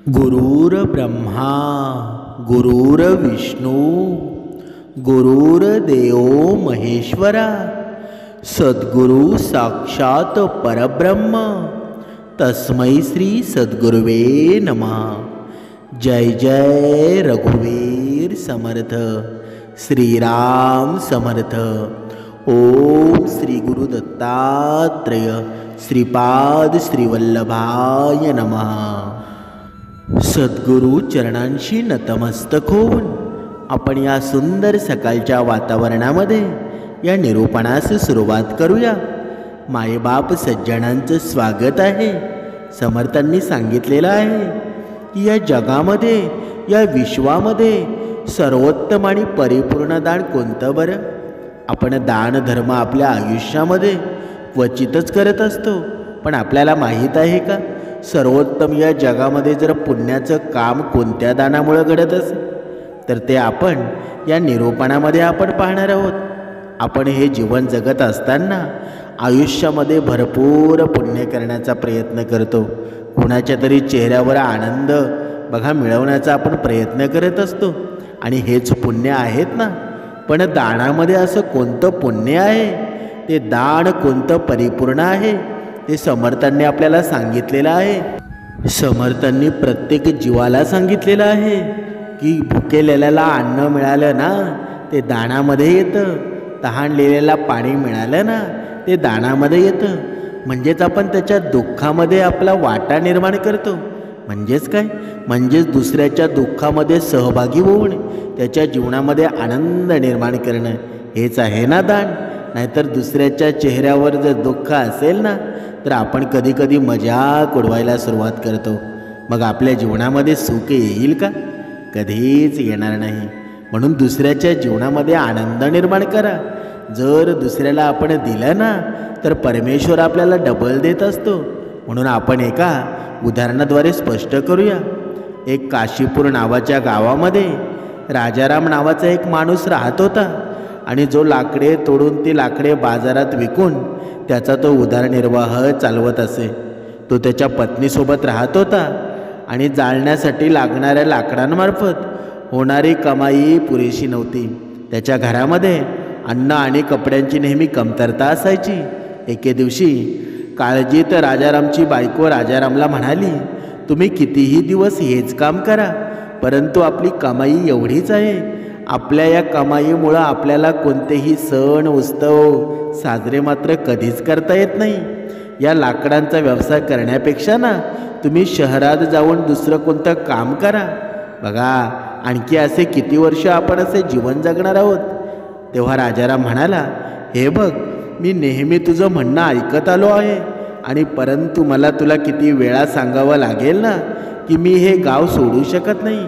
गुरुर्ब्रह्मा गुरुर्विष्णू गुरुर्देव महेश्वरा सद्गुरु साक्षात परब्रह्म तस्मै श्री सद्गुरुवे नमः। जय जय रघुवीर समर्थ श्रीराम समर्थ। ओम श्री गुरु दत्तात्रेय श्रीपाद श्रीवल्लभाय नमः। सद्गुरु चरणांशी नतमस्तक होऊन आपण या सुंदर सकाळच्या वातावरणामध्ये या निरूपणास सुरुवात करूया। मायबाप सज्जनांचं स्वागत आहे। समर्थांनी सांगितलेलं आहे की या जगामध्ये या विश्वामध्ये सर्वोत्तम आणि परिपूर्ण दान कोणतं बरं? आपण दान धर्म आपल्या आयुष्यामध्ये क्वचितच करत असतो, पण आपल्याला माहीत आहे का सर्वोत्तम या जगामध्ये जर पुण्याचं काम कोणत्या दानामुळे घडत असेल तर ते आपण या निरूपणामध्ये आपण पाहणार आहोत। आपण हे जीवन जगत असताना आयुष्यामध्ये भरपूर पुण्य करण्याचा प्रयत्न करतो। कुणाच्या तरी चेहऱ्यावर आनंद बघा मिळवण्याचा आपण प्रयत्न करत असतो आणि हेच पुण्य आहेत ना। पण दानामध्ये असं कोणतं पुण्य आहे, ते दान कोणतं परिपूर्ण आहे ते समर्थांनी आपल्याला सांगितलेलं आहे। समर्थांनी प्रत्येक जीवाला सांगितलेलं आहे की भुकेलेल्याला अन्न मिळालं ना ते दानामध्ये येतं, तहानलेल्याला पाणी मिळालं ना ते दानामध्ये येतं। म्हणजेच आपण त्याच्या दुःखामध्ये आपला वाटा निर्माण करतो। म्हणजेच काय? म्हणजेच दुसऱ्याच्या दुःखामध्ये सहभागी होऊन त्याच्या जीवनामध्ये आनंद निर्माण करणं हेच आहे ना दान। नाहीतर दुसऱ्याच्या चेहऱ्यावर जर दुःख असेल ना तर आपण कधी कधी मजाक उडवायला सुरुवात करतो। मग आपल्या जीवनामध्ये सुख येईल का? कधीच येणार नाही। म्हणून दुसऱ्याच्या जीवनामध्ये आनंद निर्माण करा। जर दुसऱ्याला आपण दिलं ना तर परमेश्वर आपल्याला डबल देत असतो। म्हणून आपण एका उदाहरणाद्वारे स्पष्ट करूया। एक काशीपूर नावाच्या गावामध्ये राजाराम नावाचा एक माणूस राहत होता आणि जो लाकडे तोडून ती लाकडे बाजारात विकून त्याचा तो उदरनिर्वाह चालवत असे। तो त्याच्या पत्नीसोबत राहत होता आणि जाळण्यासाठी लागणाऱ्या लाकडांमार्फत होणारी कमाई पुरेशी नव्हती। त्याच्या घरामध्ये अन्न आणि कपड्यांची नेहमी कमतरता असायची। एके दिवशी काळजीत राजारामची बायको राजारामला म्हणाली, तुम्ही कितीही दिवस हेच काम करा, परंतु आपली कमाई एवढीच आहे। आपल्या या कमाईमुळं आपल्याला कोणतेही सण उत्सव साजरे मात्र कधीच करता येत नाही। या लाकडांचा व्यवसाय करण्यापेक्षा ना तुम्ही शहरात जाऊन दुसरं कोणतं काम करा। बघा आणखी असे किती वर्ष आपण असे जीवन जगणार आहोत? तेव्हा राजाराम म्हणाला, हे बघ मी नेहमी तुझं म्हणणं ऐकत आलो आहे आणि परंतु मला तुला किती वेळा सांगावं लागेल ना की मी हे गाव सोडू शकत नाही।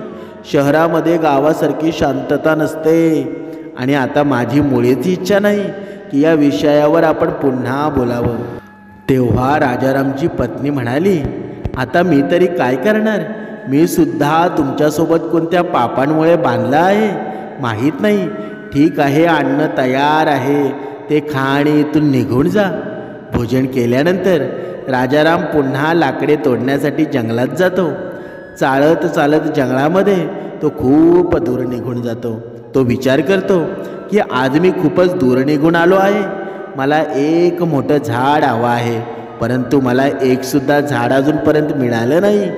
शहरामध्ये गावासारखी शांतता नसते आणि आता माझी मुळीच इच्छा नाही की या विषयावर आपण पुन्हा बोलावं। तेव्हा राजारामची पत्नी म्हणाली, आता मी तरी काय करणार? मी सुद्धा तुमच्यासोबत कोणत्या पापांमुळे बांधला आहे माहीत नाही। ठीक आहे, अन्न तयार आहे, ते खा आणि इथून निघून जा। भोजन केल्यानंतर राजाराम पुन्हा लाकडे तोडण्यासाठी जंगलात जातो। चालत चालत जंगलामध्ये तो खूप दूर निघून जातो। तो विचार करतो की आज मी खूपच दूर निघून आलो आहे। मला एक मोठं झाड हवं आहे, परंतु मला एक सुद्धा झाड अजूनपर्यंत मिळालं नाही।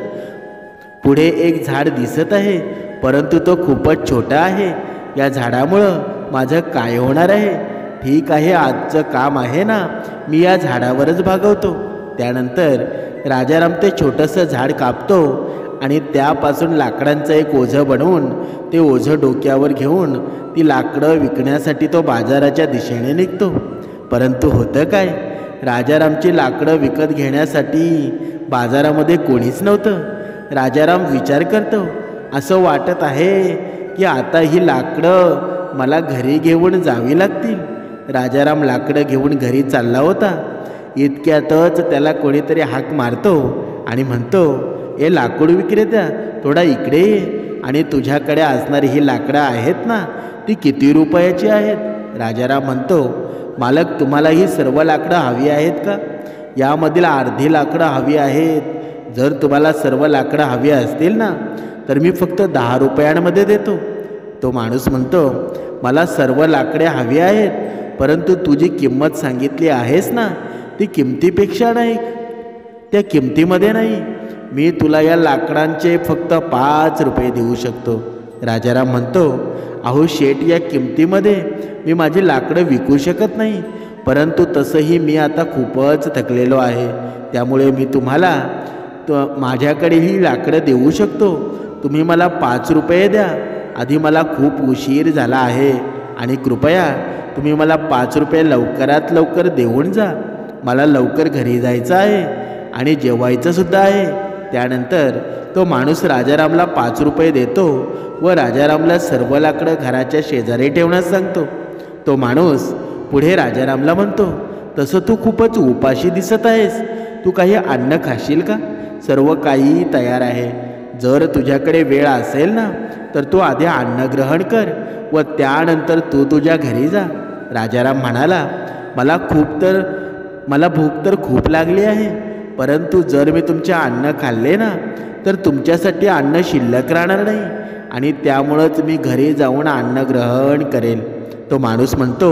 पुढे एक झाड दिसत आहे, परंतु तो खूपच छोटा आहे। या झाडामुळं माझं काय होणार आहे? ठीक आहे, आजचं काम आहे ना, मी या झाडावरच भागवतो। त्यानंतर राजाराम ते छोटंसं झाड कापतो आणि त्यापासून लाकडांचं एक ओझं बनवून ते ओझं डोक्यावर घेऊन ती लाकडं विकण्यासाठी तो बाजाराच्या दिशेने निघतो। परंतु होतं काय? राजारामची लाकडं विकत घेण्यासाठी बाजारामध्ये कोणीच नव्हतं। राजाराम विचार करतो, असं वाटत आहे की आता ही लाकडं मला घरी घेऊन जावी लागतील। राजाराम लाकडं घेऊन घरी चालला होता। इतक्यातच त्याला कोणीतरी हाक मारतो आणि म्हणतो, ए लाकूड विक्रेत्या, थोडा इकडे ये आणि तुझ्याकडे असणारी ही लाकडं आहेत ना ती किती रुपयाची आहेत? राजाराम म्हणतो, मालक तुम्हाला ही सर्व लाकडं हवी आहेत का? यामधील अर्धी लाकडं हवी आहेत, जर तुम्हाला सर्व लाकडं हवी असतील ना तर मी फक्त 10 रुपयांमध्ये देतो. तो माणूस म्हणतो, मला सर्व लाकडे हवी आहेत, परंतु तुझी किंमत सांगितली आहेस ना ती किमतीपेक्षा नाही, त्या किमतीमध्ये नाही. मी तुला या लाकडांचे फक्त 5 रुपये देऊ शकतो. राजाराम म्हणतो, अहो शेठ, या किमतीमध्ये मी माझी लाकडं विकू शकत नाही, परंतु तसंही मी आता खूपच थकलेलो आहे, त्यामुळे मी तुम्हाला माझ्याकडे ही लाकडं देऊ शकतो. तुम्ही मला 5 रुपये द्या. आधी मला खूप उशीर झाला आहे आणि कृपया तुम्ही मला 5 रुपये लवकरात लवकर देऊन जा. मला लवकर घरी जायचं आहे आणि जेवायचंसुद्धा आहे. त्यानंतर तो माणूस राजारामला 5 रुपये देतो व राजारामला सर्व लाकडं घराच्या शेजारी ठेवण्यास सांगतो. तो माणूस पुढे राजारामला म्हणतो, तसं तू खूपच उपाशी दिसत आहेस. तू काही अन्न खाशील का? सर्व काही तयार आहे. जर तुझ्याकडे वेळ असेल ना तर तू आधी अन्न ग्रहण कर व त्यानंतर तू तुझ्या घरी जा. राजाराम म्हणाला, मला भूक तर खूप लागली आहे, परंतु जर मी तुमचे अन्न खाल्ले ना तर तुमच्यासाठी अन्न शिल्लक राहणार नाही आणि त्यामुळंच मी घरी जाऊन अन्न ग्रहण करेल. तो माणूस म्हणतो,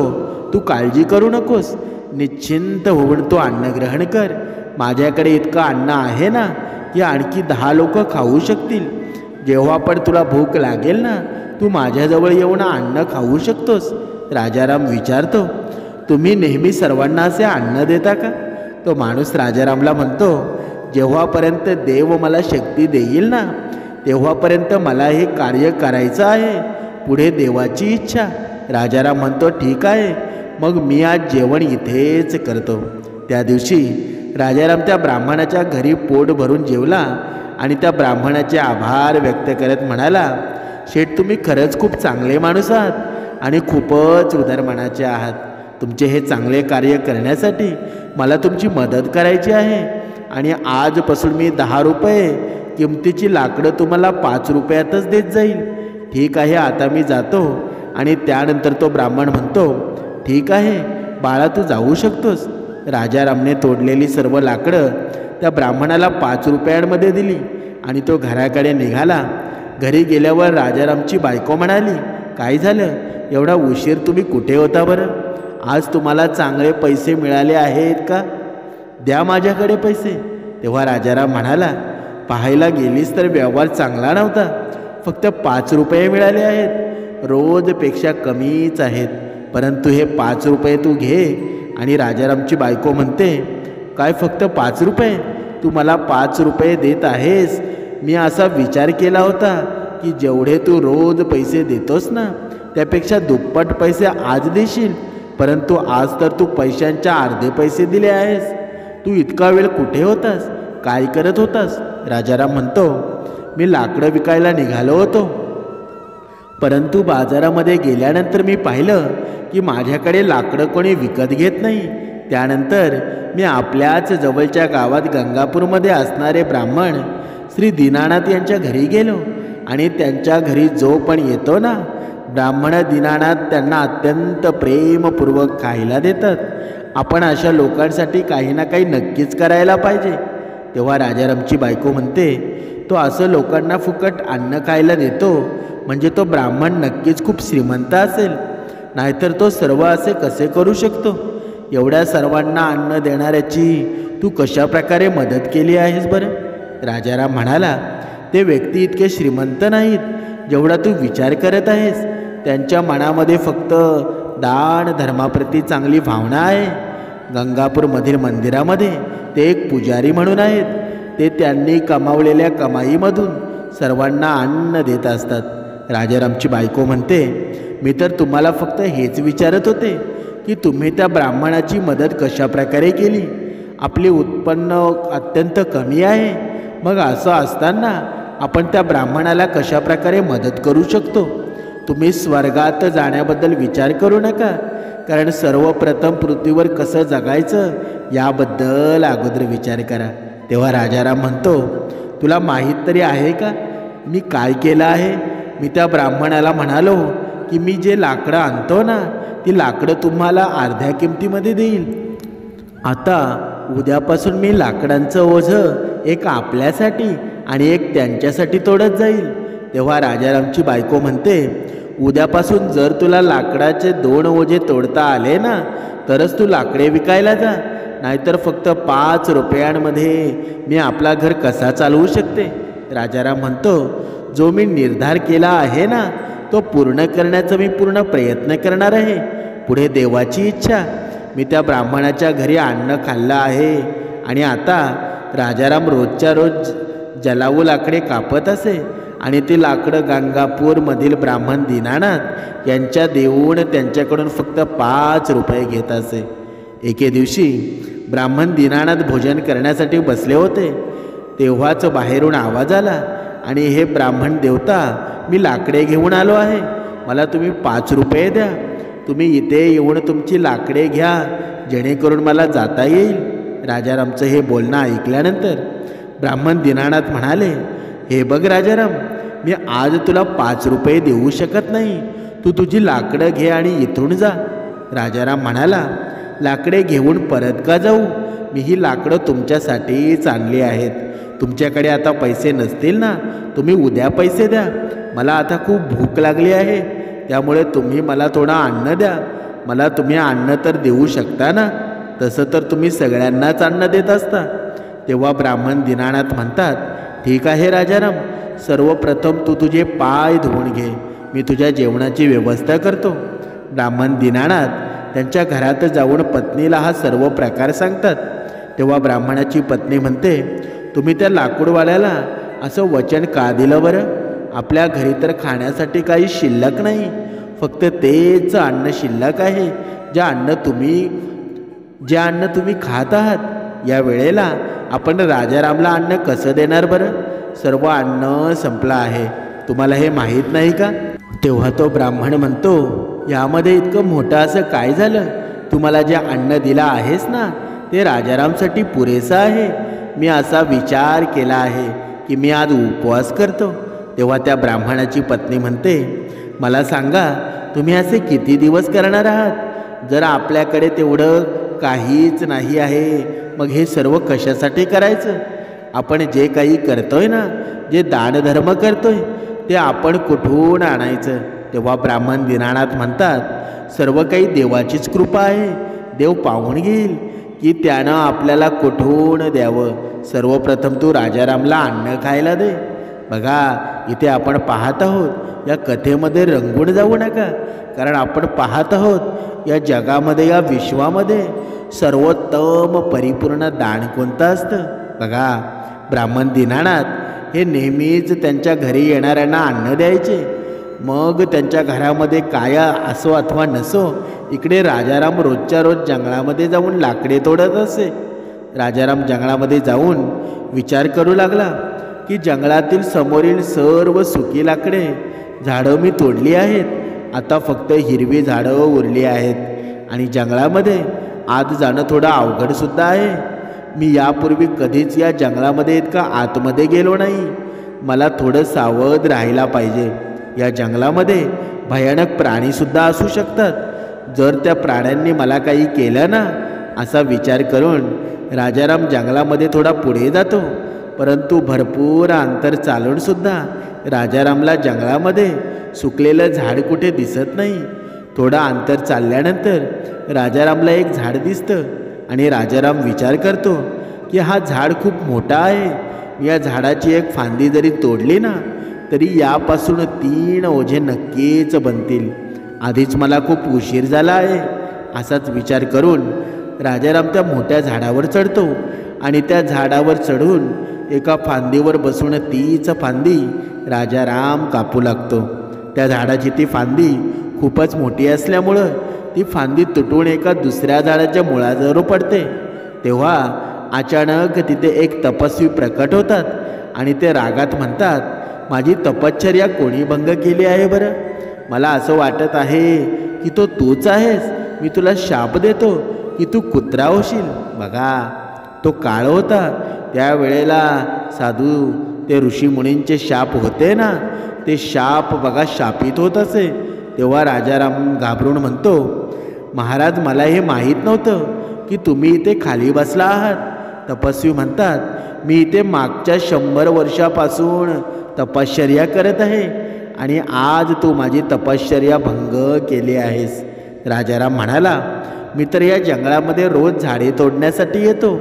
तू काळजी करू नकोस, निश्चिंत होऊन तू अन्न ग्रहण कर. माझ्याकडे इतकं अन्न आहे ना की आणखी 10 लोक खाऊ शकतील. जेव्हा पण तुला भूक लागेल ना तू माझ्याजवळ येऊन अन्न खाऊ शकतोस. राजाराम विचारतो, तुम्ही नेहमी सर्वांना असे अन्न देता का? तो माणूस राजारामला म्हणतो, जेव्हापर्यंत देव मला शक्ती देईल ना तेव्हापर्यंत मला हे कार्य करायचं आहे. पुढे देवाची इच्छा. राजाराम म्हणतो, ठीक आहे, मग मी आज जेवण इथेच करतो. त्या दिवशी राजाराम त्या ब्राह्मणाच्या घरी पोट भरून जेवला आणि त्या ब्राह्मणाचे आभार व्यक्त करत म्हणाला, शेठ, तुम्ही खरंच खूप चांगले माणूस आहात आणि खूपच उदार मनाचे आहात. तुमचे हे चांगले कार्य करण्यासाठी मला तुमची मदत करायची आहे आणि आजपासून मी 10 रुपये किमतीची लाकडं तुम्हाला 5 रुपयातच देत जाईल. ठीक आहे, आता मी जातो. आणि त्यानंतर तो ब्राह्मण म्हणतो, ठीक आहे बाळा, तू जाऊ शकतोस. राजारामने तोडलेली सर्व लाकडं त्या ब्राह्मणाला 5 रुपयांमध्ये दिली आणि तो घराकडे निघाला. घरी गेल्यावर राजारामची बायको म्हणाली, काय झालं, एवढा उशीर तुम्ही कुठे होता बरं? आज तुम्हाला चांगले पैसे मिळाले आहेत का? द्या माझ्याकडे पैसे. तेव्हा राजाराम म्हणाला, पाहायला गेलीस तर व्यवहार चांगला नव्हता, फक्त 5 रुपये मिळाले आहेत, रोजपेक्षा कमीच आहेत, परंतु हे 5 रुपये तू घे. आणि राजारामची बायको म्हणते, काय फक्त 5 रुपये? तू मला 5 रुपये देत आहेस? मी असा विचार केला होता की जेवढे तू रोज पैसे देतोस ना त्यापेक्षा दुप्पट पैसे आज देशील, परंतु आज तर तू पैशांच्या अर्धे पैसे दिले आहेस. तू इतका वेळ कुठे होतास? काय करत होतास? राजाराम म्हणतो, मी लाकडं विकायला निघालो होतो, परंतु बाजारामध्ये गेल्यानंतर मी पाहिलं की माझ्याकडे लाकडं कोणी विकत घेत नाही. त्यानंतर मी आपल्याच जवळच्या गावात गंगापूरमध्ये असणारे ब्राह्मण श्री दीनानाथ यांच्या घरी गेलो आणि त्यांच्या घरी जो पण येतो ना ब्राह्मण दीनानाथ त्यांना अत्यंत प्रेमपूर्वक खायला देतात. आपण अशा लोकांसाठी काही ना काही नक्कीच करायला पाहिजे. तेव्हा राजारामची बायको म्हणते, तो असं लोकांना फुकट अन्न खायला देतो म्हणजे तो ब्राह्मण नक्कीच खूप श्रीमंत असेल, नाहीतर तो सर्व असे कसे करू शकतो? एवढ्या सर्वांना अन्न देणाऱ्याची तू कशा प्रकारे मदत केली आहेस बरं? राजाराम म्हणाला, ते व्यक्ती इतके श्रीमंत नाहीत जेवढा तू विचार करत आहेस. त्यांच्या मनामध्ये फक्त दान धर्माप्रती चांगली भावना आहे. गंगापूरमधील मंदिरामध्ये ते एक पुजारी म्हणून आहेत. ते त्यांनी कमावलेल्या कमाईमधून सर्वांना अन्न देत असतात. राजारामची बायको म्हणते, मी तर तुम्हाला फक्त हेच विचारत होते की तुम्ही त्या ब्राह्मणाची मदत कशा प्रकारे केली. आपले उत्पन्न अत्यंत कमी आहे, मग असं असताना आपण त्या ब्राह्मणाला कशा प्रकारे मदत करू शकतो? तुम्ही स्वर्गात जाण्याबद्दल विचार करू नका, कारण सर्वप्रथम पृथ्वीवर कसं जगायचं याबद्दल अगोदर विचार करा. तेव्हा राजाराम म्हणतो, तुला माहीत तरी आहे का मी काय केलं आहे? मी त्या ब्राह्मणाला म्हणालो की मी जे लाकडं आणतो ना ती लाकडं तुम्हाला अर्ध्या किमतीमध्ये देईल. आता उद्यापासून मी लाकडांचं ओझं एक आपल्यासाठी आणि एक त्यांच्यासाठी तोडत जाईल. तेव्हा राजारामची बायको म्हणते, उद्यापासून जर तुला लाकडाचे 2 ओझे तोडता आले ना तरच तू लाकडे विकायला जा, नाहीतर फक्त 5 रुपयांमध्ये मी आपला घर कसा चालवू शकते. राजाराम म्हणतो, जो मी निर्धार केला आहे ना तो पूर्ण करण्याचा मी पूर्ण प्रयत्न करणार आहे. पुढे देवाची इच्छा. मी त्या ब्राह्मणाच्या घरी अन्न खाल्लं आहे आणि आता राजाराम रोजच्या रोज जलाऊ लाकडे कापत असे आणि ते लाकडं गंगापूरमधील ब्राह्मण दीनानाथ यांच्या देऊन त्यांच्याकडून फक्त 5 रुपये घेत असे. एके दिवशी ब्राह्मण दीनानाथ भोजन करण्यासाठी बसले होते. तेव्हाच बाहेरून आवाज आला आणि हे ब्राह्मण देवता, मी लाकडे घेऊन आलो आहे, मला तुम्ही 5 रुपये द्या. तुम्ही इथे येऊन तुमची लाकडे घ्या जेणेकरून मला जाता येईल. राजारामचं हे बोलणं ऐकल्यानंतर ब्राह्मण दीनानाथ म्हणाले, हे बघ राजाराम, मी आज तुला 5 रुपये देऊ शकत नाही. तू तुझी लाकडं घे आणि इथून जा. राजाराम म्हणाला, लाकडे घेऊन परत का जाऊ? मी ही लाकडं तुमच्यासाठीच आणली आहेत. तुमच्याकडे आता पैसे नसतील ना, तुम्ही उद्या पैसे द्या. मला आता खूप भूक लागली आहे, त्यामुळे तुम्ही मला थोडं अन्न द्या. मला तुम्ही अन्न तर देऊ शकता ना? तसं तर तुम्ही सगळ्यांनाच अन्न देत असता. तेव्हा ब्राह्मण दीनानाथ म्हणतात, ठीक आहे राजाराम, सर्वप्रथम तू तुझे पाय धुवून घे, मी तुझ्या जेवणाची व्यवस्था करतो. ब्राह्मण दीनानाथ त्यांच्या घरात जाऊन पत्नीला हा सर्व प्रकार सांगतात. तेव्हा ब्राह्मणाची पत्नी म्हणते, तुम्ही त्या लाकूडवाल्याला असं वचन का दिलं बरं? आपल्या घरी तर खाण्यासाठी काही शिल्लक नाही, फक्त तेच अन्न शिल्लक आहे जे अन्न तुम्ही खात आहात. या वेळेला आपण राजारामला अन्न कसं देणार बरं? सर्व अन्न संपलं आहे, तुम्हाला हे माहीत नाही का? तेव्हा तो ब्राह्मण म्हणतो, यामध्ये इतकं मोठं असं काय झालं? तुम्हाला जे अन्न दिलं आहेस ना ते राजारामसाठी पुरेसं आहे. मी असा विचार केला आहे की मी आज उपवास करतो. तेव्हा त्या ब्राह्मणाची पत्नी म्हणते, मला सांगा, तुम्ही असे किती दिवस करणार आहात? जर आपल्याकडे तेवढं काहीच नाही आहे, मग हे सर्व कशासाठी करायचं? आपण जे काही करतोय ना, जे दानधर्म करतोय, ते आपण कुठून आणायचं? तेव्हा ब्राह्मण दीनानाथ म्हणतात, सर्व काही देवाचीच कृपा आहे. देव पाहून घेईल की त्यानं आपल्याला कुठून द्यावं. सर्वप्रथम तू राजारामला अन्न खायला दे. बघा, इथे आपण पाहत आहोत, या कथेमध्ये रंगून जाऊ नका, कारण आपण पाहत आहोत या जगामध्ये, या विश्वामध्ये सर्वोत्तम परिपूर्ण दान कोणतं असतं. बघा, ब्राह्मण दीनानाथ हे नेहमीच त्यांच्या घरी येणाऱ्यांना अन्न द्यायचे. मग त्यांच्या घरामध्ये काय असो अथवा नसो, इकडे राजाराम रोजच्या रोज जंगलामध्ये जाऊन लाकडे तोडत असे. राजाराम जंगलामध्ये जाऊन विचार करू लागला की जंगलातील समोरील सर्व सुकी लाकडे झाडं मी तोडली आहेत, आता फक्त हिरवी झाडं उरली आहेत आणि जंगलामध्ये आत जाणं थोडं अवघडसुद्धा आहे. मी यापूर्वी कधीच या जंगलामध्ये इतका आतमध्ये गेलो नाही. मला थोडं सावध राहायला पाहिजे. या जंगलामध्ये भयानक प्राणीसुद्धा असू शकतात. जर त्या प्राण्यांनी मला काही केलं ना, असा विचार करून राजाराम जंगलामध्ये थोडा पुढे जातो. परंतु भरपूर अंतर चालूनसुद्धा राजारामला जंगलामध्ये सुकलेलं झाड कुठे दिसत नाही. थोडं अंतर चालल्यानंतर राजारामला एक झाड दिसतं आणि राजाराम विचार करतो की हा झाड खूप मोठा आहे. या झाडाची एक फांदी जरी तोडली ना, तरी यापासून 3 ओझे नक्कीच बनतील. आधीच मला खूप उशीर झाला आहे. असाच विचार करून राजाराम त्या मोठ्या झाडावर चढतो आणि त्या झाडावर चढून एका फांदीवर बसून तीच फांदी राजाराम कापू लागतो. त्या झाडाची ती फांदी खूपच मोठी असल्यामुळं ती फांदी तुटून एका दुसऱ्या झाडाच्या मुळाजवळ पडते. तेव्हा अचानक तिथे एक तपस्वी प्रकट होतात आणि ते रागात म्हणतात, माझी तपश्चर्या कोणी भंग केली आहे बरं? मला असं वाटत आहे की तो तूच आहेस. मी तुला शाप देतो की तू कुत्रा होशील. बघा, तो काळ होता, त्यावेळेला साधू ते ऋषीमुनींचे शाप होते ना, ते शाप बघा शापित होत असे. तेव्हा राजाराम घाबरून म्हणतो, महाराज, मला हे माहीत नव्हतं की तुम्ही इथे खाली बसला आहात. तपस्वी म्हणतात, मी इथे मागच्या 100 वर्षापासून तपश्चर्या करत आहे आणि आज तू माझी तपश्चर्या भंग केली आहेस. राजाराम म्हणाला, मी तर या जंगलामध्ये रोज झाडे तोडण्यासाठी येतो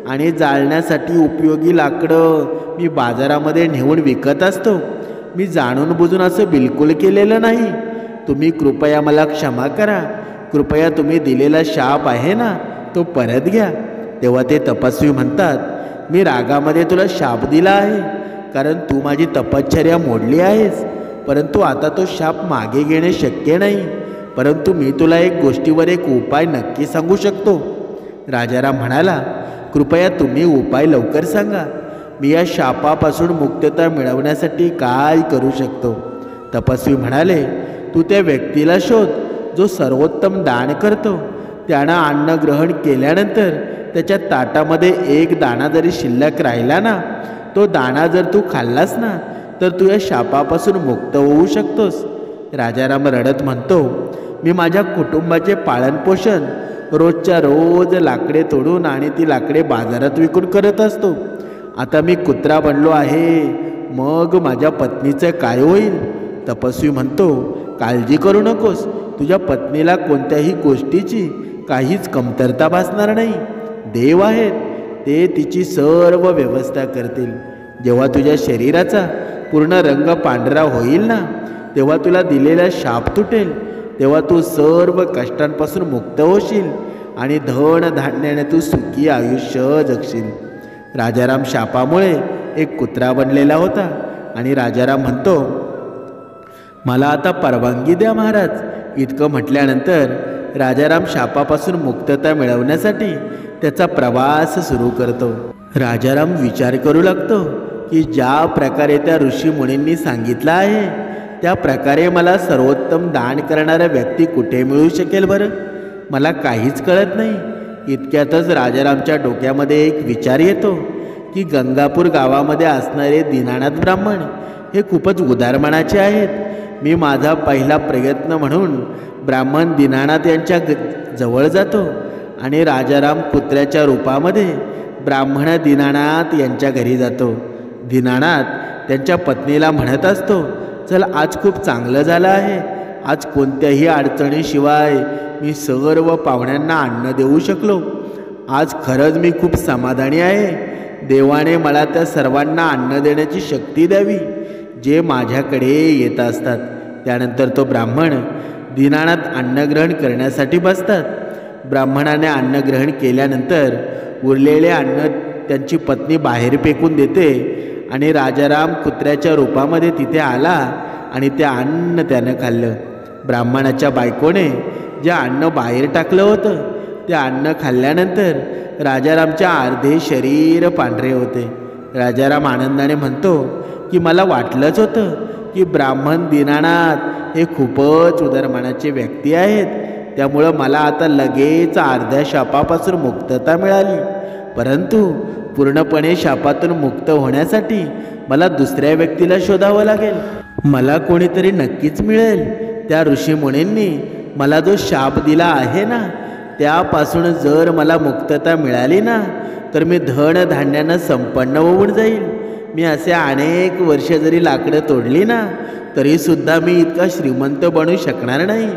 आणि जाळण्यासाठी उपयोगी लाकडं मी बाजारामध्ये नेऊन विकत असतो. मी जाणून बुजून असं बिलकुल केलेलं नाही. तुम्ही कृपया मला क्षमा करा. कृपया तुम्ही दिलेला शाप आहे ना, तो परत घ्या. तेव्हा ते तपस्वी म्हणतात, मी रागामध्ये तुला शाप दिला आहे कारण तू माझी तपश्चर्या मोडली आहेस. परंतु आता तो शाप मागे घेणे शक्य नाही. परंतु मी तुला एक गोष्टीवर एक उपाय नक्की सांगू शकतो. राजाराम म्हणाला, कृपया तुम्ही उपाय लवकर सांगा. मी या शापापासून मुक्तता मिळवण्यासाठी काय करू शकतो. तपस्वी म्हणाले, तू त्या व्यक्तीला शोध जो सर्वोत्तम दान करतो. त्यानं अन्न ग्रहण केल्यानंतर त्याच्या ताटामध्ये एक दाणा जरी शिल्लक राहिला ना, तो दाणा जर तू खाल्लास ना, तर तू या शापापासून मुक्त होऊ शकतोस. राजाराम रडत म्हणतो, मी माझ्या कुटुंबाचे पालनपोषण रोजच्या रोज लाकडे तोडून आणि ती लाकडे बाजारात विकून करत असतो. आता मी कुत्रा बनलो आहे, मग माझ्या पत्नीचं काय होईल. तपस्वी म्हणतो, काळजी करू नकोस. तुझ्या पत्नीला कोणत्याही गोष्टीची काहीच कमतरता भासणार नाही. देव आहेत, ते तिची सर्व व्यवस्था करतील. जेव्हा तुझ्या शरीराचा पूर्ण रंग पांढरा होईल ना, तेव्हा तुला दिलेला शाप तुटेल. तेव्हा तू सर्व कष्टांपासून मुक्त होशील आणि धन धान्याने तू सुखी आयुष्य जगशील. राजाराम शापामुळे एक कुत्रा बनलेला होता आणि राजाराम म्हणतो, मला आता परवानगी द्या महाराज. इतकं म्हटल्यानंतर राजाराम शापापासून मुक्तता मिळवण्यासाठी त्याचा प्रवास सुरू करतो. राजाराम विचार करू लागतो की ज्या प्रकारे त्या ऋषीमुनींनी सांगितलं आहे त्या प्रकारे मला सर्वोत्तम दान करणारा व्यक्ती कुठे मिळू शकेल बरं. मला काहीच कळत नाही. इतक्यातच राजारामच्या डोक्यामध्ये एक विचार येतो की गंगापूर गावामध्ये असणारे दीनानाथ ब्राह्मण हे खूपच उदार मनाचे आहेत. मी माझा पहिला प्रयत्न म्हणून ब्राह्मण दीनानाथ यांच्या जवळ जातो आणि राजाराम कुत्र्याच्या रूपामध्ये ब्राह्मण दीनानाथ यांच्या घरी जातो. दीनानाथ त्यांच्या पत्नीला म्हणत असतो, चल आज खूप चांगलं झालं आहे. आज कोणत्याही अडचणीशिवाय मी सर्व पाहुण्यांना अन्न देऊ शकलो. आज खरंच मी खूप समाधानी आहे. देवाने मला त्या सर्वांना अन्न देण्याची शक्ती द्यावी जे माझ्याकडे येत असतात. त्यानंतर तो ब्राह्मण दीनानाथ अन्नग्रहण करण्यासाठी बसतात. ब्राह्मणाने अन्नग्रहण केल्यानंतर उरलेले अन्न त्यांची पत्नी बाहेर फेकून देते आणि राजाराम कुत्र्याच्या रूपामध्ये तिथे आला आणि ते अन्न त्यानं खाल्लं. ब्राह्मणाच्या बायकोने जे अन्न बाहेर टाकलं होतं ते अन्न खाल्ल्यानंतर राजारामच्या अर्धे शरीर पांढरे होते. राजाराम आनंदाने म्हणतो की मला वाटलंच होतं की ब्राह्मण दीनानाथ हे खूपच उदारमनाचे व्यक्ती आहेत. त्यामुळं मला आता लगेच अर्ध्या शापापासून मुक्तता मिळाली. परंतु पूर्णपणे शापातून मुक्त होण्यासाठी मला दुसऱ्या व्यक्तीला शोधावं लागेल. मला कोणीतरी नक्कीच मिळेल. त्या ऋषीमुनींनी मला जो शाप दिला आहे ना, त्यापासून जर मला मुक्तता मिळाली ना, तर मी धन धान्यानं संपन्न होऊन जाईल. मी असे अनेक वर्ष जरी लाकडं तोडली ना, तरीसुद्धा मी इतका श्रीमंत बनू शकणार नाही.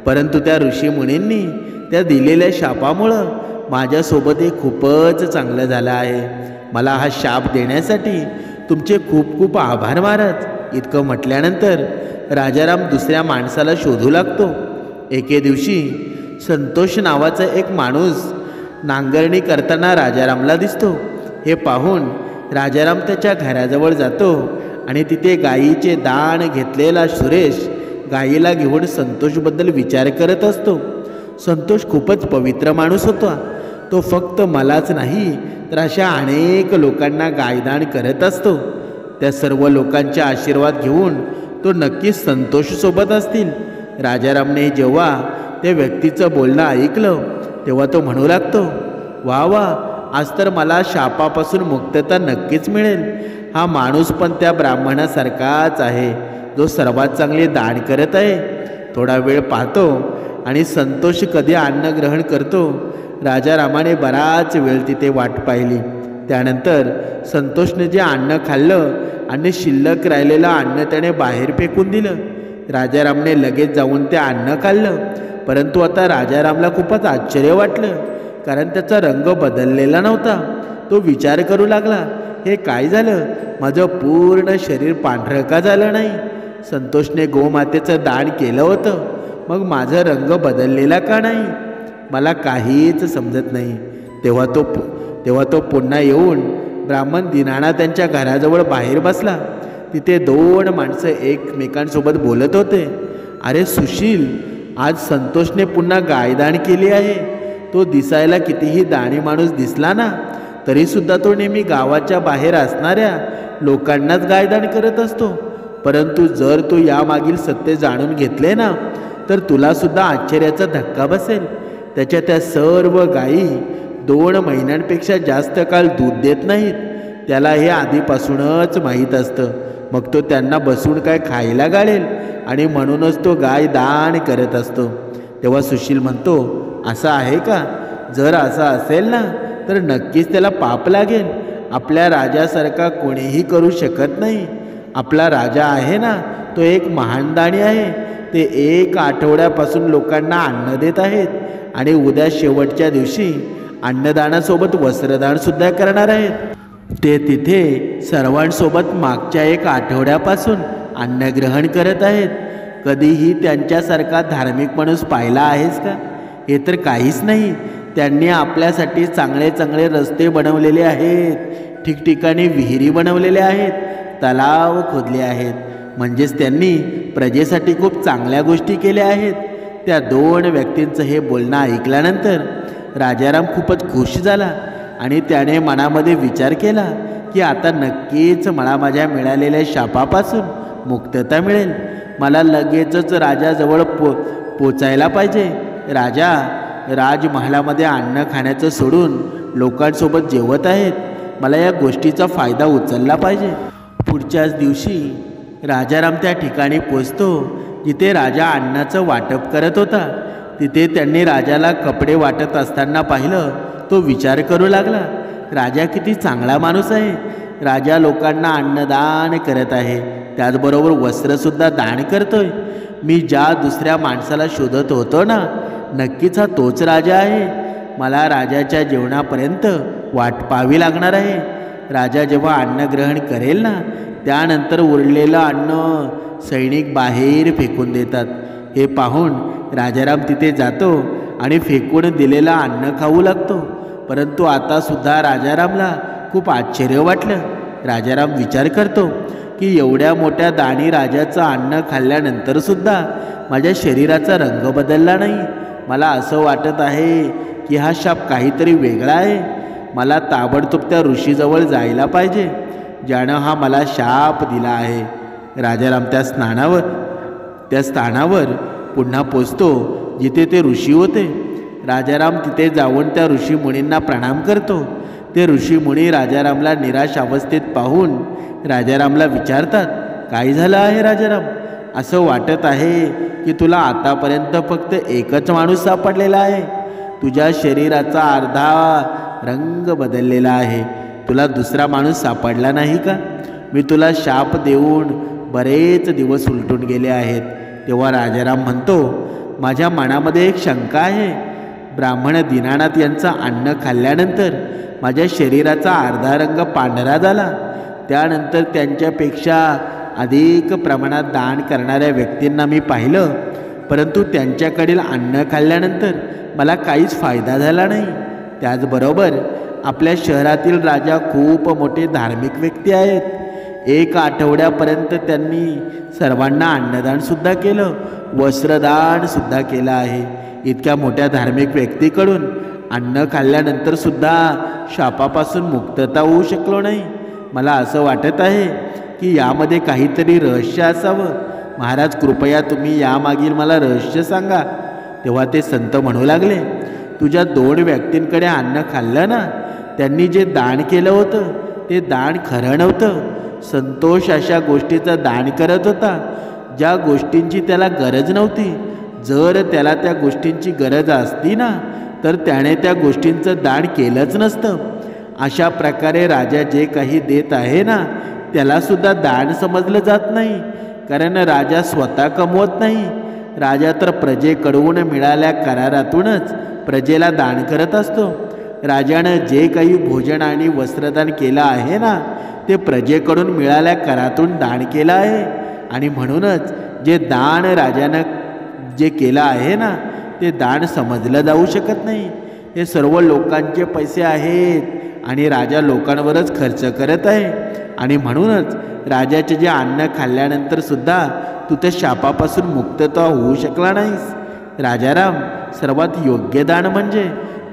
परंतु त्या ऋषीमुनींनी त्या दिलेल्या शापामुळं माझ्यासोबत हे खूपच चांगलं झालं आहे. मला हा शाप देण्यासाठी तुमचे खूप खूप आभार महाराज. इतकं म्हटल्यानंतर राजाराम दुसऱ्या माणसाला शोधू लागतो. एके दिवशी संतोष नावाचा एक माणूस नांगरणी करताना राजारामला दिसतो. हे पाहून राजाराम त्याच्या घराजवळ जातो आणि तिथे गायीचे दाण घेतलेला सुरेश गायीला घेऊन संतोषबद्दल विचार करत असतो. संतोष खूपच पवित्र माणूस होता. तो फक्त मलाच नाही तर अशा अनेक लोकांना गायदान करत असतो. त्या सर्व लोकांचे आशीर्वाद घेऊन तो नक्कीच संतोषसोबत असतील. राजारामने जेव्हा त्या व्यक्तीचं बोलणं ऐकलं तेव्हा तो म्हणू लागतो, वा वा, आज तर मला शापापासून मुक्तता नक्कीच मिळेल. हा माणूस पण त्या ब्राह्मणासारखाच आहे जो सर्वात चांगले दान करत आहे. थोडा वेळ पाहतो आणि संतोष कधी अन्न ग्रहण करतो राजा रामाने बराच वेळ तिथे वाट पाहिली. त्यानंतर संतोषने जे अन्न खाल्लं आणि शिल्लक राहिलेलं अन्न त्याने बाहेर फेकून दिलं. राजारामने लगेच जाऊन ते अन्न खाल्लं. परंतु आता राजारामला खूपच आश्चर्य वाटलं, कारण त्याचा रंग बदललेला नव्हता. तो विचार करू लागला, हे काय झालं, माझं पूर्ण शरीर पांढरं का झालं नाही? संतोषने गोमातेचं दान केलं होतं, मग माझा रंग बदललेला का नाही? मला काहीच समजत नाही. तेव्हा तो पुन्हा येऊन ब्राह्मण दीनानाथ त्यांच्या घराजवळ बाहेर बसला. तिथे 2 माणसं एकमेकांसोबत बोलत होते. अरे सुशील, आज संतोषने पुन्हा गायदान केली आहे. तो दिसायला कितीही दाणी माणूस दिसला ना, तरीसुद्धा तो नेहमी गावाच्या बाहेर असणाऱ्या लोकांनाच गायदान करत असतो. परंतु जर तू यामागील सत्य जाणून घेतले ना, तर तुलासुद्धा आश्चर्याचा धक्का बसेल. त्याच्या त्या सर्व गायी 2 महिन्यांपेक्षा जास्त काळ दूध देत नाहीत. त्याला हे आधीपासूनच माहीत असतं. मग तो त्यांना बसून काय खायला घालेल आणि म्हणूनच तो गाय दान करत असतो. तेव्हा सुशील म्हणतो, असं आहे का? जर असं असेल ना, तर नक्कीच त्याला पाप लागेल. आपल्या राजासारखा कोणीही करू शकत नाही. आपला राजा आहे ना, तो एक महान दानी आहे. ते 1 आठवड्यापासून लोकांना अन्न देत आहेत आणि उद्या शेवटच्या दिवशी अन्नदानासोबत वस्त्रदानसुद्धा करणार आहेत. ते तिथे सर्वांसोबत मागच्या 1 आठवड्यापासून अन्नग्रहण करत आहेत. कधीही त्यांच्यासारखा धार्मिक माणूस पाहिला आहेस का? हे तर काहीच नाही. त्यांनी आपल्यासाठी चांगले चांगले रस्ते बनवलेले आहेत, ठिकठिकाणी विहिरी बनवलेल्या आहेत, तलाव खोदले आहेत. म्हणजेच त्यांनी प्रजेसाठी खूप चांगल्या गोष्टी केल्या आहेत. त्या 2 व्यक्तींचं हे बोलणं ऐकल्यानंतर राजाराम खूपच खुश झाला आणि त्याने मनामध्ये विचार केला की आता नक्कीच मला माझ्या मिळालेल्या शापापासून मुक्तता मिळेल. मला लगेचच राजाजवळ पोचायला पाहिजे. राजा राजमहालामध्ये अन्न खाण्याचं सोडून लोकांसोबत जेवत आहेत. मला या गोष्टीचा फायदा उचलला पाहिजे. पुढच्याच दिवशी राजाराम त्या ठिकाणी पोचतो जिथे राजा अन्नाचं वाटप करत होता. तिथे त्यांनी राजाला कपडे वाटत असताना पाहिलं. तो विचार करू लागला, राजा किती चांगला माणूस आहे. राजा लोकांना अन्नदान करत आहे, त्याचबरोबर वस्त्रसुद्धा दान करतोय. मी ज्या दुसऱ्या माणसाला शोधत होतो ना, नक्कीच हा तोच राजा आहे. मला राजाच्या जेवणापर्यंत वाट पाहावी लागणार आहे. राजा जेव्हा अन्न ग्रहण करेल ना, त्यानंतर उरलेलं अन्न सैनिक बाहेर फेकून देतात. हे पाहून राजाराम तिथे जातो आणि फेकून दिलेलं अन्न खाऊ लागतो. परंतु आतासुद्धा राजारामला खूप आश्चर्य वाटलं. राजाराम विचार करतो की एवढ्या मोठ्या दानी राजाचं अन्न खाल्ल्यानंतरसुद्धा माझ्या शरीराचा रंग बदलला नाही. मला असं वाटत आहे की हा शाप काहीतरी वेगळा आहे. मला ताबडतोब त्या ऋषीजवळ जायला पाहिजे, ज्यानं हा मला शाप दिला आहे. राजाराम त्या स्थानावर पुन्हा पोचतो जिथे ते ऋषी होते. राजाराम तिथे जाऊन त्या ऋषीमुनींना प्रणाम करतो. ते ऋषीमुनी राजारामला निराश अवस्थेत पाहून राजारामला विचारतात, काय झालं आहे राजाराम? असं वाटत आहे की तुला आतापर्यंत फक्त एकच माणूस सापडलेला आहे. तुझ्या शरीराचा अर्धा रंग बदललेला आहे. तुला दुसरा माणूस सापडला नाही का? मी तुला शाप देऊन बरेच दिवस उलटून गेले आहेत. तेव्हा राजाराम म्हणतो, माझ्या मनामध्ये एक शंका आहे. ब्राह्मण दीनानाथ यांचं अन्न खाल्ल्यानंतर माझ्या शरीराचा अर्धा रंग पांढरा झाला. त्यानंतर त्यांच्यापेक्षा अधिक प्रमाणात दान करणाऱ्या व्यक्तींना मी पाहिलं, परंतु त्यांच्याकडील अन्न खाल्ल्यानंतर मला काहीच फायदा झाला नाही. त्याचबरोबर आपल्या शहरातील राजा खूप मोठे धार्मिक व्यक्ती आहेत. 1 आठवड्यापर्यंत त्यांनी सर्वांना अन्नदानसुद्धा केलं, वस्त्रदानसुद्धा केलं आहे. इतक्या मोठ्या धार्मिक व्यक्तीकडून अन्न खाल्ल्यानंतरसुद्धा शापापासून मुक्तता होऊ शकलो नाही. मला असं वाटत आहे की यामध्ये काहीतरी रहस्य असावं. महाराज, कृपया तुम्ही यामागील मला रहस्य सांगा. तेव्हा ते संत म्हणू लागले, तुझ्या 2 व्यक्तींकडे अन्न खाल्लं ना, त्यांनी जे दान केलं होतं ते दान खरं नव्हतं. संतोष अशा गोष्टीचं दान करत होता ज्या गोष्टींची त्याला गरज नव्हती. जर त्याला त्या गोष्टींची गरज असती ना, तर त्याने त्या गोष्टींचं दान केलंच नसतं. अशा प्रकारे राजा जे काही देत आहे ना त्यालासुद्धा दान समजलं जात नाही, कारण राजा स्वतः कमवत नाही. राजा तर प्रजेकडून मिळाल्या करारातूनच प्रजेला दान करत असतो. राजानं जे काही भोजन आणि वस्त्रदान केलं आहे ना ते प्रजेकडून मिळाल्या करातून दान केलं आहे. आणि म्हणूनच जे दान राजानं जे केलं आहे ना ते दान समजलं जाऊ शकत नाही. हे सर्व लोकांचे पैसे आहेत आणि राजा लोकांवरच खर्च करत आहे. आणि म्हणूनच राजाचे जे अन्न खाल्ल्यानंतर सुद्धा तू त्या शापापासून मुक्तता होऊ शकला नाहीस. राजाराम, सर्वात योग्य दान म्हणजे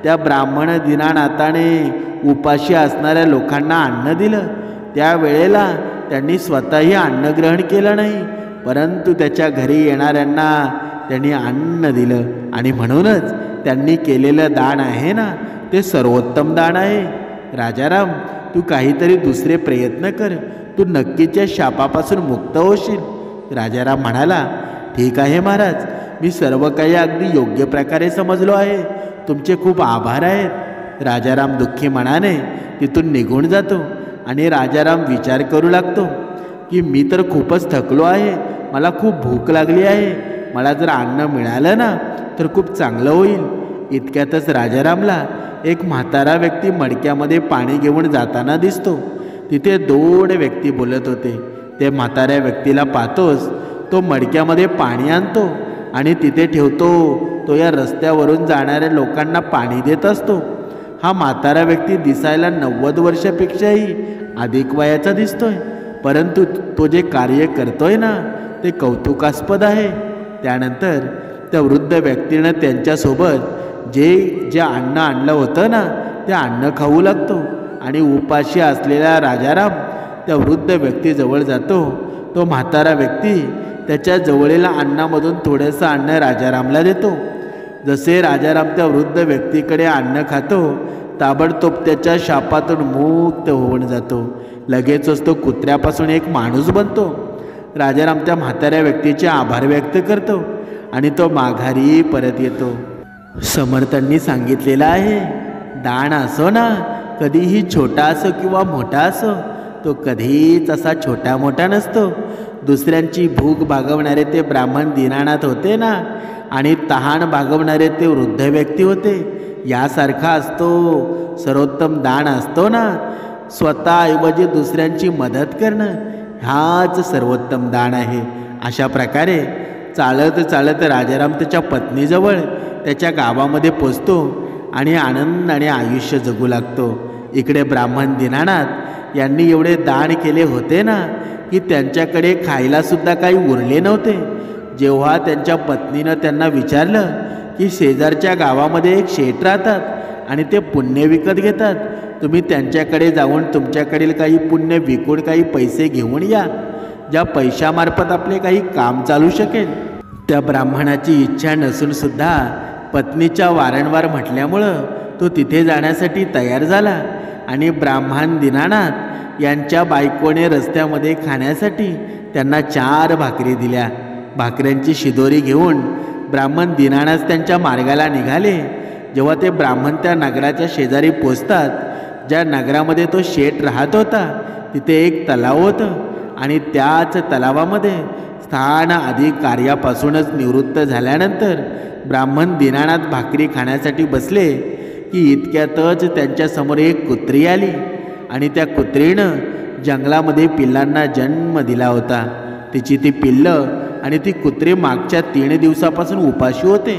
त्या ब्राह्मण दीनानाथाने उपाशी असणाऱ्या लोकांना अन्न दिलं. त्यावेळेला त्यांनी स्वतःही अन्न ग्रहण केलं नाही, परंतु त्याच्या घरी येणाऱ्यांना त्यांनी अन्न दिलं. आणि म्हणूनच त्यांनी केलेलं दान आहे ना ते सर्वोत्तम दान आहे. राजाराम, तू काहीतरी दुसरे प्रयत्न कर, तू नक्कीच या शापापासून मुक्त होशील. राजाराम म्हणाला, ठीक आहे महाराज, मी सर्व काही अगदी योग्य प्रकारे समजलो आहे. तुमचे खूप आभार आहेत. राजाराम दुःखी मनाने तिथून निघून जातो आणि राजाराम विचार करू लागतो की मी तर खूपच थकलो आहे, मला खूप भूक लागली आहे, मला जर अन्न मिळालं ना तर खूप चांगलं होईल. इतक्यातच राजारामला एक म्हातारा व्यक्ती मडक्यामध्ये पाणी घेऊन जाताना दिसतो. तिथे 2 व्यक्ती बोलत होते. ते म्हाताऱ्या व्यक्तीला पाहतोच तो मडक्यामध्ये पाणी आणतो आणि तिथे ठेवतो. तो या रस्त्यावरून जाणाऱ्या लोकांना पाणी देत असतो. हा म्हातारा व्यक्ती दिसायला 90 वर्षापेक्षाही अधिक वयाचा दिसतोय, परंतु तो जे कार्य करतोय ना ते कौतुकास्पद आहे. त्यानंतर त्या वृद्ध व्यक्तीनं त्यांच्यासोबत जे अन्न आणलं होतं ना ते अन्न खाऊ लागतो. आणि उपाशी असलेला राजाराम त्या वृद्ध व्यक्तीजवळ जातो. तो म्हातारा व्यक्ती त्याच्या जवळीला अन्नामधून थोडंसं अन्न राजारामला देतो. जसे राजाराम त्या वृद्ध व्यक्तीकडे अन्न खातो, ताबडतोब त्याच्या शापातून मुक्त होऊन जातो. लगेचच तो कुत्र्यापासून एक माणूस बनतो. राजाराम त्या म्हाताऱ्या व्यक्तीचे आभार व्यक्त करतो आणि तो माघारी परत येतो. समर्थांनी सांगितलेलं आहे, दान असो ना कधीही छोटा असो किंवा मोठा असो, तो कधीच असा छोटा मोठा नसतो. दुसऱ्यांची भूक भागवणारे ते ब्राह्मण दीनानाथ होते ना, आणि तहान भागवणारे ते वृद्ध व्यक्ती होते. यासारखा असतो सर्वोत्तम दान असतो ना, स्वतःऐवजी दुसऱ्यांची मदत करणं, हाच सर्वोत्तम दान आहे. अशा प्रकारे चालत चालत राजाराम त्याच्या पत्नीजवळ त्याच्या गावामध्ये पोचतो आणि आनंदाने आयुष्य जगू लागतो. इकडे ब्राह्मण दीनानाथ यांनी एवढे दान केले होते ना की त्यांच्याकडे खायलासुद्धा काही उरले नव्हते. जेव्हा त्यांच्या पत्नीनं त्यांना विचारलं की शेजारच्या गावामध्ये एक शेठ राहतात आणि ते पुण्य विकत घेतात, तुम्ही त्यांच्याकडे जाऊन तुमच्याकडील काही पुण्य विकून काही पैसे घेऊन या, ज्या पैशामार्फत आपले काही काम चालू शकेल. त्या ब्राह्मणाची इच्छा नसूनसुद्धा पत्नीच्या वारंवार म्हटल्यामुळं तो तिथे जाण्यासाठी तयार झाला. आणि ब्राह्मण दीनानाथ यांच्या बायकोने रस्त्यामध्ये खाण्यासाठी त्यांना 4 भाकरी दिल्या. भाकऱ्यांची शिदोरी घेऊन ब्राह्मण दीनानाथ त्यांच्या मार्गाला निघाले. जेव्हा ते ब्राह्मण त्या नगराच्या शेजारी पोचतात, ज्या नगरामध्ये तो शेठ राहत होता तिथे एक तलाव होतं आणि त्याच तलावामध्ये स्थान आदी कार्यापासूनच निवृत्त झाल्यानंतर ब्राह्मण दीनानाथ भाकरी खाण्यासाठी बसले की इतक्यातच त्यांच्यासमोर एक कुत्री आली. आणि त्या कुत्रीनं जंगलामध्ये पिल्लांना जन्म दिला होता. तिची ती पिल्लं आणि ती कुत्री मागच्या 3 दिवसापासून उपाशी होते.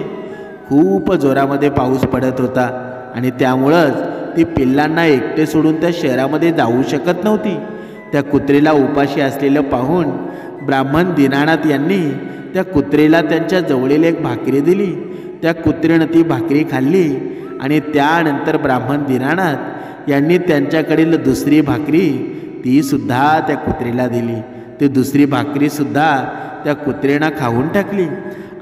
खूप जोरामध्ये पाऊस पडत होता आणि त्यामुळंच ती पिल्लांना एकटे सोडून त्या शहरामध्ये जाऊ शकत नव्हती. त्या कुत्रीला उपाशी असलेलं पाहून ब्राह्मण दीनानाथ यांनी त्या कुत्रीला त्यांच्या जवळील एक भाकरी दिली. त्या कुत्रीनं ती भाकरी खाल्ली आणि त्यानंतर ब्राह्मण दीनानाथ यांनी त्यांच्याकडील दुसरी भाकरी तीसुद्धा त्या कुत्रीला दिली. ती दुसरी भाकरीसुद्धा त्या कुत्रीनं खाऊन टाकली.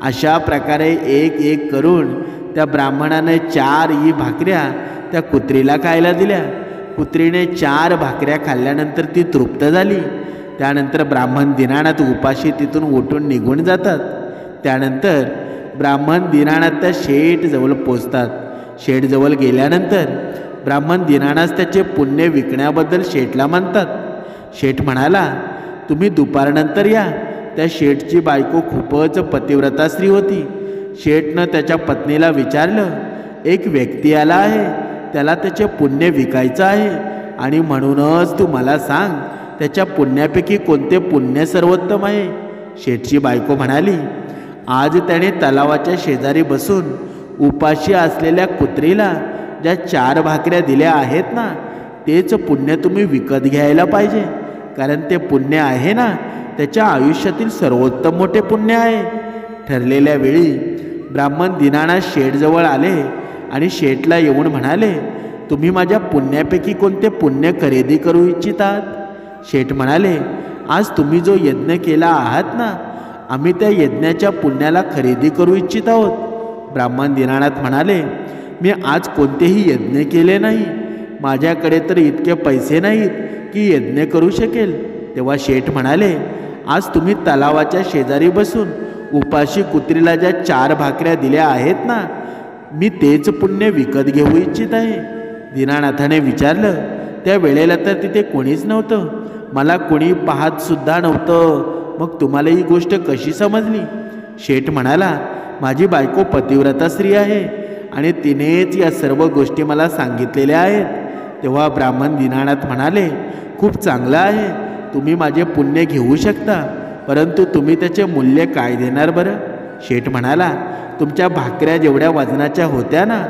अशा प्रकारे एक एक करून त्या ब्राह्मणाने 4 भाकऱ्या त्या कुत्रीला खायला दिल्या. कुत्रीने 4 भाकऱ्या खाल्ल्यानंतर ती तृप्त झाली. त्यानंतर ब्राह्मण दीनानाथ उपाशी तिथून उठून निघून जातात. त्यानंतर ब्राह्मण दीनानाथ त्या शेठ जवळ पोचतात. शेठजवळ गेल्यानंतर ब्राह्मण दीनानाथ त्याचे पुण्य विकण्याबद्दल शेठला म्हणतात. शेठ म्हणाला, तुम्ही दुपारनंतर या. त्या शेठची बायको खूपच पतिव्रता स्त्री होती. शेठनं त्याच्या पत्नीला विचारलं, एक व्यक्ती आला आहे, त्याला त्याचे पुण्य विकायचं आहे आणि म्हणूनच तू मला सांग त्याच्या पुण्यापैकी कोणते पुण्य सर्वोत्तम आहे. शेठची बायको म्हणाली, आज त्याने तलावाच्या शेजारी बसून उपाशी असलेल्या कुत्रीला ज्या 4 भाकऱ्या दिल्या आहेत ना, तेच पुण्य तुम्ही विकत घ्यायला पाहिजे. कारण ते पुण्य आहे ना, त्याच्या आयुष्यातील सर्वोत्तम मोठे पुण्य आहे. ठरलेल्या वेळी ब्राह्मण दीनानाथ शेठजवळ आले आणि शेठला येऊन म्हणाले, तुम्ही माझ्या पुण्यापैकी कोणते पुण्य खरेदी करू इच्छितात. शेठ म्हणाले, आज तुम्ही जो यज्ञ केला आहात ना, आम्ही त्या यज्ञाच्या पुण्याला खरेदी करू इच्छित आहोत. ब्राह्मण दीनानाथ म्हणाले, मी आज कोणतेही यज्ञ केले नाही. माझ्याकडे तर इतके पैसे नाहीत की यज्ञ करू शकेल. तेव्हा शेठ म्हणाले, आज तुम्ही तलावाच्या शेजारी बसून उपाशी कुत्रीला ज्या 4 भाकऱ्या दिल्या आहेत ना, मी तेच पुण्य विकत घेऊ इच्छित आहे. दीनानाथाने विचारलं, त्या वेळेला तर तिथे कोणीच नव्हतं, मला कोणी पाहतसुद्धा नव्हतं. मग तुम्हाला ही गोष्ट कशी समजली. शेठ म्हणाला, माझी बायको पतिव्रता स्त्री आहे आणि तिनेच या सर्व गोष्टी मला सांगितलेल्या आहेत. तेव्हा ब्राह्मण दीनानाथ म्हणाले, खूप चांगलं आहे, तुम्ही माझे पुण्य घेऊ शकता, परंतु तुम्ही त्याचे मूल्य काय देणार बरं. शेठ म्हणाला, तुमच्या भाकऱ्या जेवढ्या वजनाच्या होत्या ना,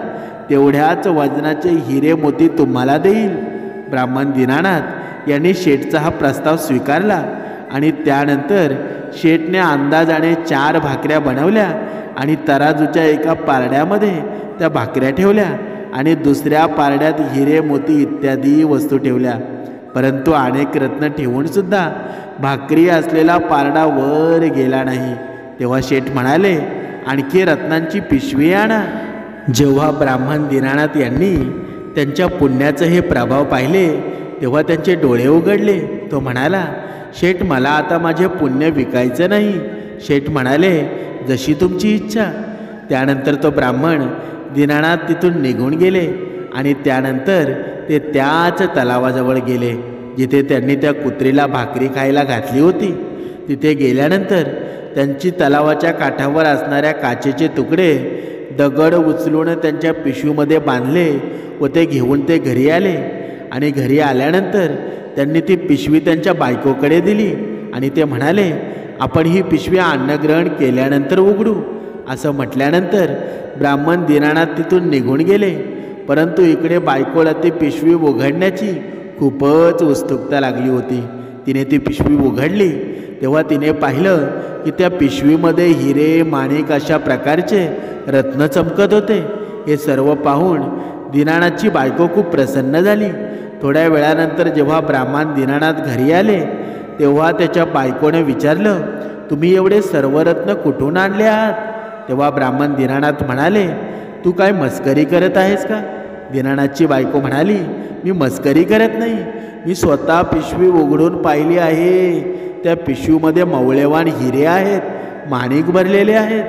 तेवढ्याच वजनाचे हिरे मोती तुम्हाला देईल. ब्राह्मण दीनानाथ यांनी शेठचा हा प्रस्ताव स्वीकारला आणि त्यानंतर शेठने अंदाजाने 4 भाकऱ्या बनवल्या आणि तराजूच्या एका पारड्यामध्ये त्या भाकऱ्या ठेवल्या आणि दुसऱ्या पारड्यात हिरे मोती इत्यादी वस्तू ठेवल्या. परंतु अनेक रत्न ठेवूनसुद्धा भाकरी असलेला पारडा वर गेला नाही. तेव्हा शेठ म्हणाले, आणखी रत्नांची पिशवी आणा. जेव्हा ब्राह्मण दीनानाथ यांनी त्यांच्या पुण्याचं हे प्रभाव पाहिले तेव्हा त्यांचे डोळे उघडले. तो म्हणाला, शेठ मला आता माझे पुण्य विकायचं नाही. शेठ म्हणाले, जशी तुमची इच्छा. त्यानंतर तो ब्राह्मण दीनानाथ तिथून निघून गेले आणि त्यानंतर ते त्याच तलावाजवळ गेले जिथे त्यांनी त्या कुत्रीला भाकरी खायला घातली होती. तिथे गेल्यानंतर त्यांची तलावाच्या काठावर असणाऱ्या काचेचे तुकडे दगड उचलून त्यांच्या पिशवीमध्ये बांधले व ते घेऊन ते घरी आले आणि घरी आल्यानंतर त्यांनी ती पिशवी त्यांच्या बायकोकडे दिली आणि ते म्हणाले, आपण ही पिशवी अन्नग्रहण केल्यानंतर उघडू. असं म्हटल्यानंतर ब्राह्मण दीनानाथ तिथून निघून गेले. परंतु इकडे बायकोला ती पिशवी उघडण्याची खूपच उत्सुकता लागली होती. तिने ती पिशवी उघडली तेव्हा तिने पाहिलं की त्या पिशवीमध्ये हिरे माणिक अशा प्रकारचे रत्न चमकत होते. हे सर्व पाहून दीनानाथची बायको खूप प्रसन्न झाली. थोड्या वेळानंतर जेव्हा ब्राह्मण दीनानाथ घरी आले तेव्हा त्याच्या बायकोने विचारलं, तुम्ही एवढे सर्व रत्न कुठून आणले आहात. तेव्हा ब्राह्मण दीनानाथ म्हणाले, तू काय मस्करी करत आहेस का. दीनानाथची बायको म्हणाली, मी मस्करी करत नाही, मी स्वतः पिशवी उघडून पाहिली आहे. त्या पिशवीमध्ये मौल्यवान हिरे आहेत, माणिक भरलेले आहेत.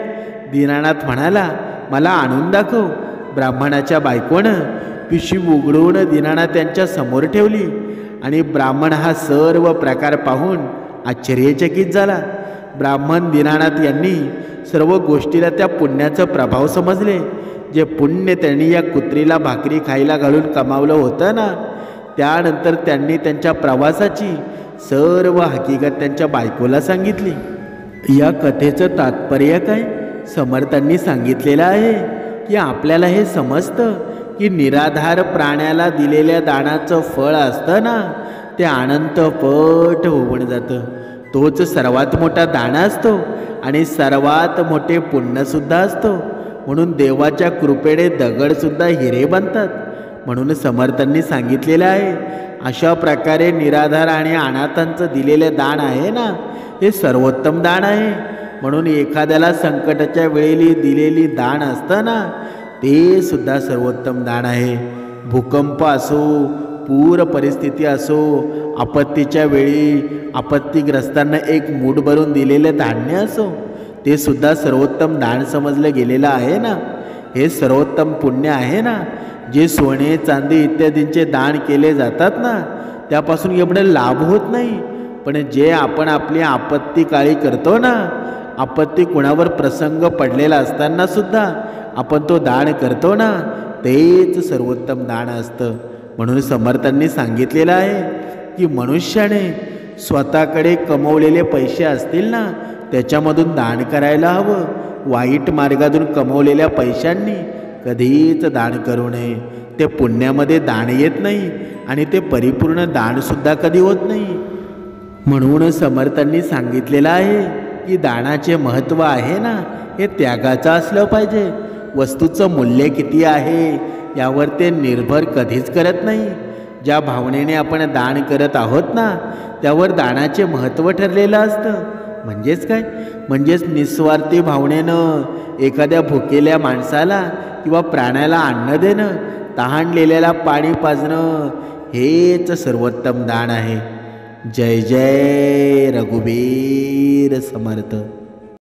दीनानाथ म्हणाला, मला आणून दाखव. ब्राह्मणाच्या बायकोनं पिशवी उघडून दीनानाथ त्यांच्या समोर ठेवली आणि ब्राह्मण हा सर्व प्रकार पाहून आश्चर्यचकित झाला. ब्राह्मण दीनानाथ यांनी सर्व गोष्टीला त्या पुण्याचा प्रभाव समजले. जे पुण्य त्यांनी या कुत्रीला भाकरी खायला घालून कमावलं होतं ना, त्यानंतर त्यांनी त्यांच्या प्रवासाची सर्व हकीकत त्यांच्या बायकोला सांगितली. या कथेचं तात्पर्य काय. समर्थांनी सांगितलेलं आहे की आपल्याला हे समजतं की निराधार प्राण्याला दिलेल्या दानाचं फळ असतं ना, ते अनंत पट होऊन जातं. तोच सर्वात मोठा दान असतो आणि सर्वात मोठे पुण्यसुद्धा असतो. म्हणून देवाच्या कृपेने दगडसुद्धा हिरे बनतात. म्हणून समर्थांनी सांगितलेलं आहे, अशा प्रकारे निराधार आणि अनाथांचं दिलेलं दान आहे ना, हे सर्वोत्तम दान आहे. म्हणून एखाद्याला संकटाच्या वेळेला दिलेली दान असतं ना, ते सुद्धा सर्वोत्तम दान आहे. भूकंप असो, पूर परिस्थिती असो, आपत्तीच्या वेळी आपत्तीग्रस्तांना एक मूठ भरून दिलेले धान्य असो, ते सुद्धा सर्वोत्तम दान समजलं गेलेलं आहे ना. हे सर्वोत्तम पुण्य आहे ना. जे सोने चांदी इत्यादींचे दान केले जातात ना, त्यापासून एवढं लाभ होत नाही. पण जे आपण आपली आपत्ती काळी करतो ना, आपत्ती कुणावर प्रसंग पडलेला असताना सुद्धा आपण तो दान करतो ना, तेच सर्वोत्तम दान असतं. म्हणून समर्थांनी सांगितलेलं आहे की मनुष्याने स्वतःकडे कमवलेले पैसे असतील ना, त्याच्यामधून दान करायला हवं. वाईट मार्गातून कमवलेल्या पैशांनी कधीच दान करू नये. ते पुण्यामध्ये दान येत नाही आणि ते परिपूर्ण दानसुद्धा कधी होत नाही. म्हणून समर्थांनी सांगितलेलं आहे की दानाचे महत्त्व आहे ना, हे त्यागाचं असलं पाहिजे. वस्तूचं मूल्य किती आहे यावर ते निर्भर कधीच करत नाही. ज्या भावनेने आपण दान करत आहोत ना, त्यावर दानाचे महत्त्व ठरलेलं असतं. म्हणजेच काय, म्हणजेच निस्वार्थी भावनेनं एखाद्या भुकेल्या माणसाला किंवा प्राण्याला अन्न देणं, तहानलेल्याला पाणी पाजणं, हेच सर्वोत्तम दान आहे. जय जय रघुवीर समर्थ.